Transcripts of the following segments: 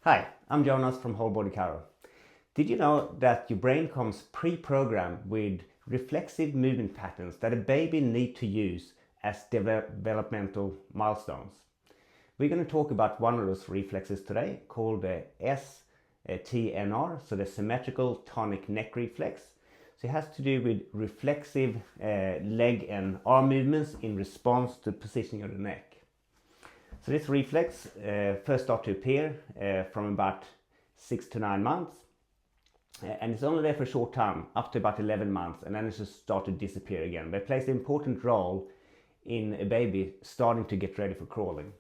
Hi, I'm Jonas from Whole Body Chiro. Did you know that your brain comes pre-programmed with reflexive movement patterns that a baby needs to use as developmental milestones? We're going to talk about one of those reflexes today called the STNR, so the Symmetrical Tonic Neck Reflex. So it has to do with reflexive leg and arm movements in response to positioning of the neck. So this reflex first starts to appear from about 6 to 9 months, and it's only there for a short time, up to about 11 months, and then it just starts to disappear again. But it plays an important role in a baby starting to get ready for crawling.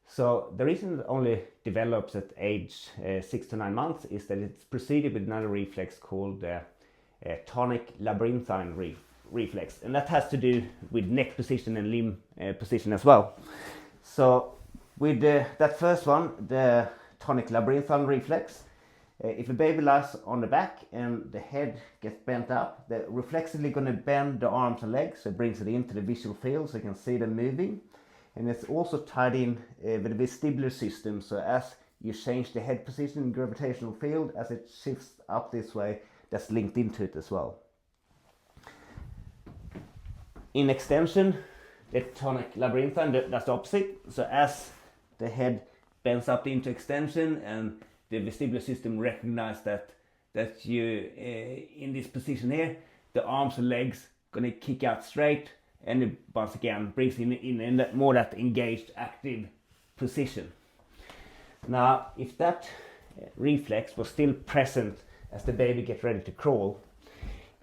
So the reason it only develops at age 6 to 9 months is that it's preceded with another reflex called Tonic Labyrinthine Reflex, and that has to do with neck position and limb position as well. So with that first one, the Tonic Labyrinthine Reflex, if a baby lies on the back and the head gets bent up, they're reflexively going to bend the arms and legs, so it brings it into the visual field so you can see them moving. And it's also tied in with the vestibular system, so as you change the head position in gravitational field, as it shifts up this way, that's linked into it as well. In extension, the Tonic Labyrinthine, that's the opposite. So as the head bends up into extension and the vestibular system recognizes that you in this position here, the arms and legs gonna kick out straight, and it once again brings in that more that engaged active position. Now, if that reflex was still present as the baby gets ready to crawl,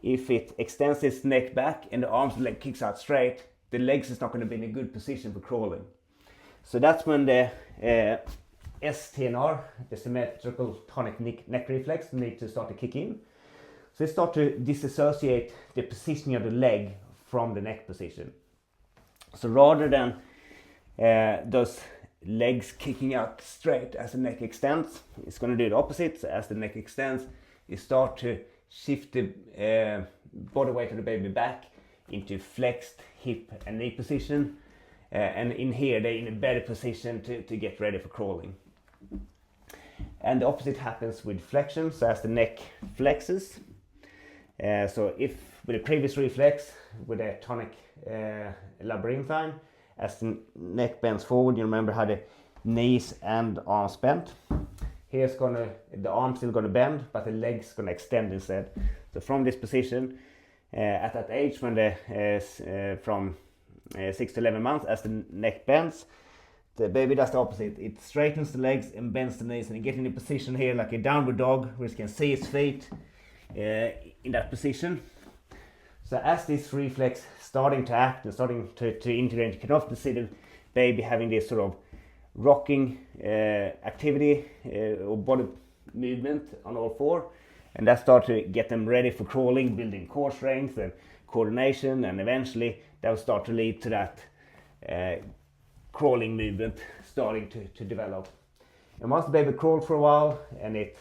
if it extends its neck back and the arms and leg kicks out straight, the legs is not going to be in a good position for crawling. So that's when the STNR, the Symmetrical Tonic Neck Reflex, needs to start to kick in. So it starts to disassociate the positioning of the leg from the neck position. So rather than those legs kicking out straight as the neck extends, it's going to do the opposite. So as the neck extends, it starts to shift the body weight of the baby back into flexed hip and knee position, and in here they're in a better position to get ready for crawling. And the opposite happens with flexion, so as the neck flexes. So if with the previous reflex, with a Tonic Labyrinthine, as the neck bends forward, you remember how the knees and arms bent. Here's the arm's still gonna bend, but the leg's gonna extend instead. So from this position, at that age, when from 6 to 11 months, as the neck bends, the baby does the opposite. It straightens the legs and bends the knees, and you get in a position here like a downward dog, where you can see its feet in that position. So as this reflex starting to act and starting to integrate, you can often see the baby having this sort of rocking activity or body movement on all four, and that starts to get them ready for crawling, building core strength and coordination, and eventually that will start to lead to that crawling movement starting to develop. And once the baby crawled for a while and it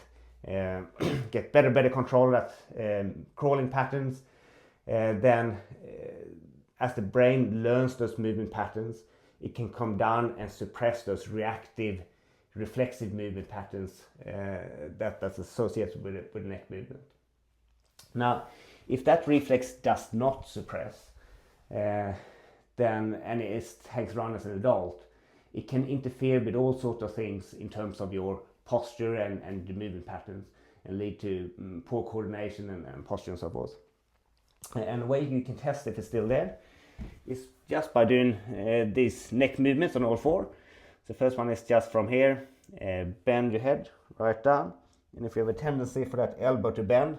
get better control of that crawling patterns, then as the brain learns those movement patterns, it can come down and suppress those reactive, reflexive movement patterns that's associated with neck movement. Now, if that reflex does not suppress, then and it hangs around as an adult, it can interfere with all sorts of things in terms of your posture and the movement patterns, and lead to poor coordination and posture and so forth. And the way you can test if it's still there is just by doing these neck movements on all four. So the first one is just from here, bend your head right down, and if you have a tendency for that elbow to bend,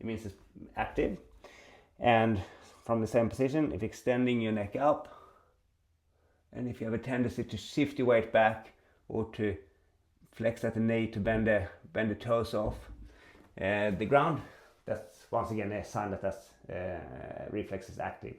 it means it's active. And from the same position, if extending your neck up, and if you have a tendency to shift your weight back or to flex at the knee to bend the toes off the ground, that's once again a sign that reflex is active.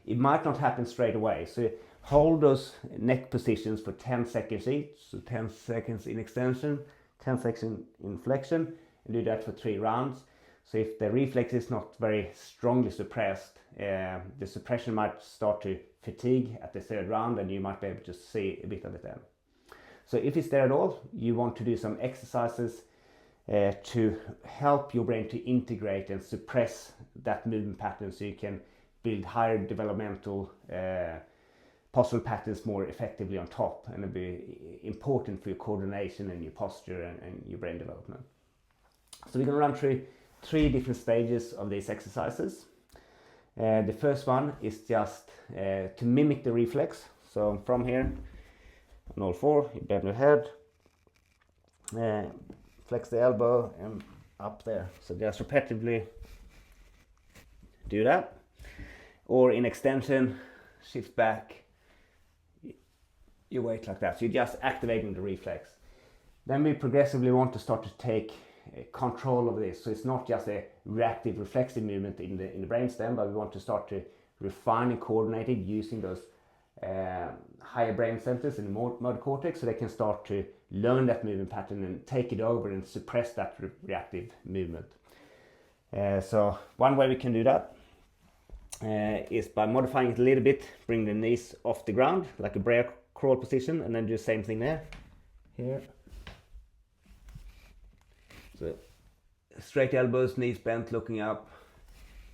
It might not happen straight away, so hold those neck positions for 10 seconds each, so 10 seconds in extension, 10 seconds in flexion, and do that for 3 rounds. So if the reflex is not very strongly suppressed, the suppression might start to fatigue at the 3rd round, and you might be able to see a bit of it then. So if it's there at all, you want to do some exercises to help your brain to integrate and suppress that movement pattern, so you can build higher developmental postural patterns more effectively on top, and it'll be important for your coordination and your posture and your brain development. So we're going to run through 3 different stages of these exercises. The first one is just to mimic the reflex. So from here on all 4, you bend your head, flex the elbow and up there. So just repetitively do that. Or in extension, shift back your weight like that. So you're just activating the reflex. Then we progressively want to start to take control of this. So it's not just a reactive reflexive movement in the brainstem, but we want to start to refine and coordinate it using those higher brain centers in the motor cortex, so they can start to learn that movement pattern and take it over and suppress that reactive movement. So one way we can do that is by modifying it a little bit, bring the knees off the ground like a bear crawl position, and then do the same thing there. Here. So straight elbows, knees bent, looking up.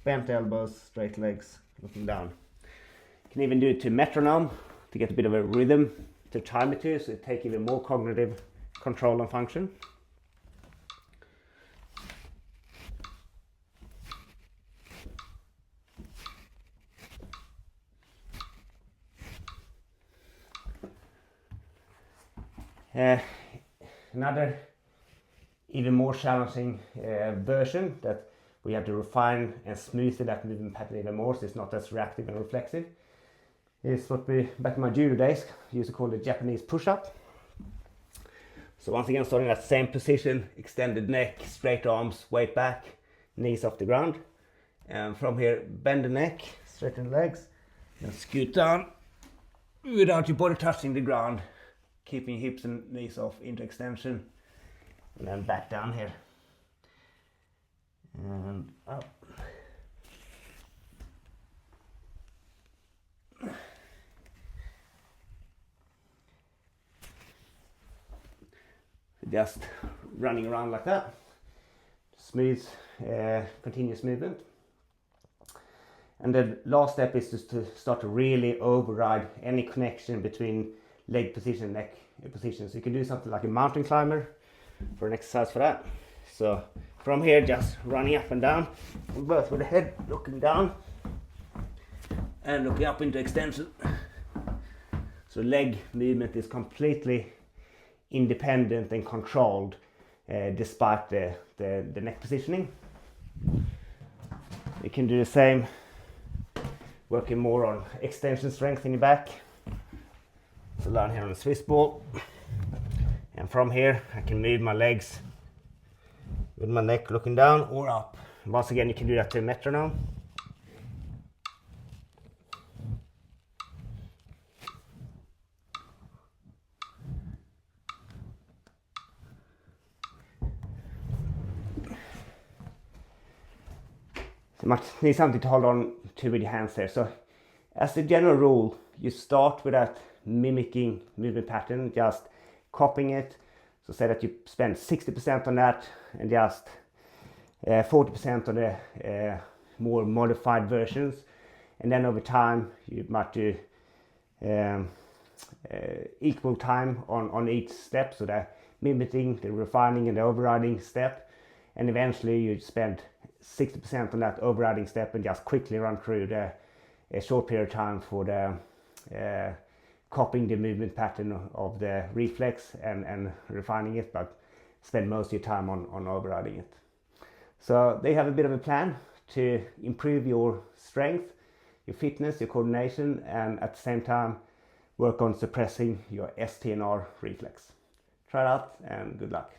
Bent elbows, straight legs, looking down. You can even do it to metronome to get a bit of a rhythm to time it to, so it take even more cognitive control and function. Another even more challenging version that we have to refine and smoothen that movement pattern even more, so it's not as reactive and reflexive, is what we, back in my judo days, used to call the Japanese push-up. So once again, starting at the same position, extended neck, straight arms, weight back, knees off the ground. And from here, bend the neck, straighten the legs, and scoot down without your body touching the ground, keeping hips and knees off into extension, and then back down here and up. Just running around like that, smooth, continuous movement. And the last step is just to start to really override any connection between leg position and neck position. So you can do something like a mountain climber for an exercise for that. So from here, just running up and down, both with the head looking down and looking up into extension. So leg movement is completely independent and controlled despite the neck positioning. You can do the same, working more on extension strength in your back. So down here on the Swiss ball, and from here I can move my legs with my neck looking down or up. Once again, you can do that to a metronome. You might need something to hold on to with your hands there. So as a general rule, you start with that mimicking movement pattern, just copying it. So say that you spend 60% on that and just 40% on the more modified versions, and then over time you might do equal time on each step, so the mimicking, the refining and the overriding step, and eventually you spend 60% on that overriding step and just quickly run through a short period of time for the copying the movement pattern of the reflex and refining it, but spend most of your time on overriding it. So they have a bit of a plan to improve your strength, your fitness, your coordination, and at the same time work on suppressing your STNR reflex. Try it out and good luck.